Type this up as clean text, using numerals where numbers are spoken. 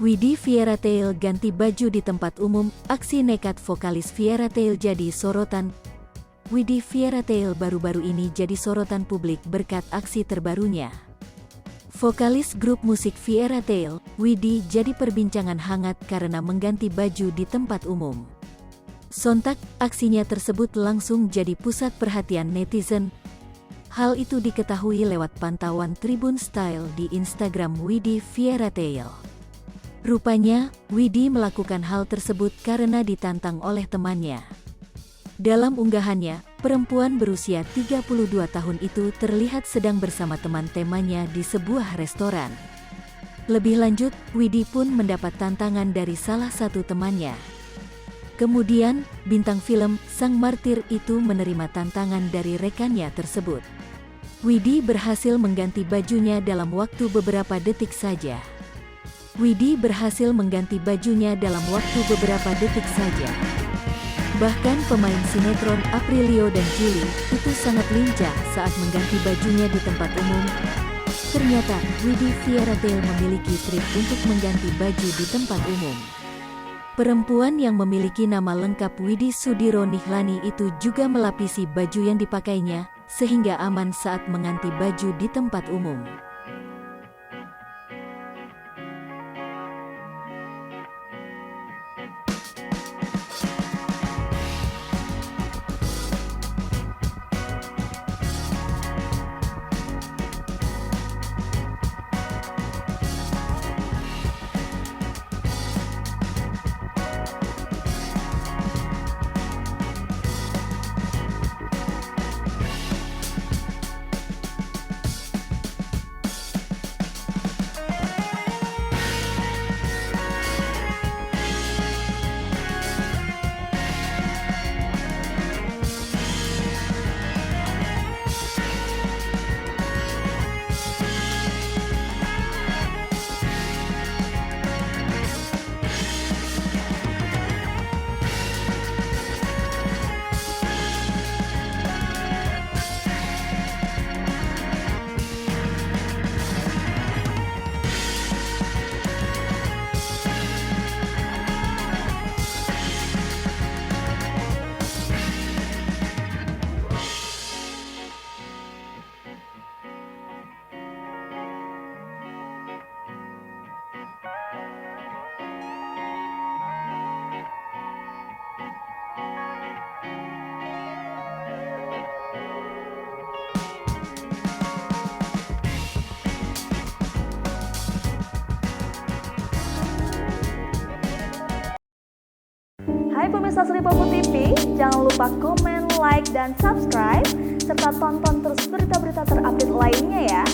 Widi Fairytale ganti baju di tempat umum, aksi nekat vokalis Fairytale jadi sorotan. Widi Fairytale baru-baru ini jadi sorotan publik berkat aksi terbarunya. Vokalis grup musik Fairytale, Widi jadi perbincangan hangat karena mengganti baju di tempat umum. Sontak, aksinya tersebut langsung jadi pusat perhatian netizen. Hal itu diketahui lewat pantauan Tribun Style di Instagram Widi Fairytale. Rupanya, Widi melakukan hal tersebut karena ditantang oleh temannya. Dalam unggahannya, perempuan berusia 32 tahun itu terlihat sedang bersama teman-temannya di sebuah restoran. Lebih lanjut, Widi pun mendapat tantangan dari salah satu temannya. Kemudian, bintang film Sang Martir itu menerima tantangan dari rekannya tersebut. Widi berhasil mengganti bajunya dalam waktu beberapa detik saja. Bahkan pemain sinetron Aprilio dan Julie itu sangat lincah saat mengganti bajunya di tempat umum. Ternyata, Widi Fairytale memiliki trik untuk mengganti baju di tempat umum. Perempuan yang memiliki nama lengkap Widi Sudiro Nihlani itu juga melapisi baju yang dipakainya, sehingga aman saat mengganti baju di tempat umum. Hai pemirsa Sri Popo TV, jangan lupa komen, like, dan subscribe, serta tonton terus berita-berita terupdate lainnya ya.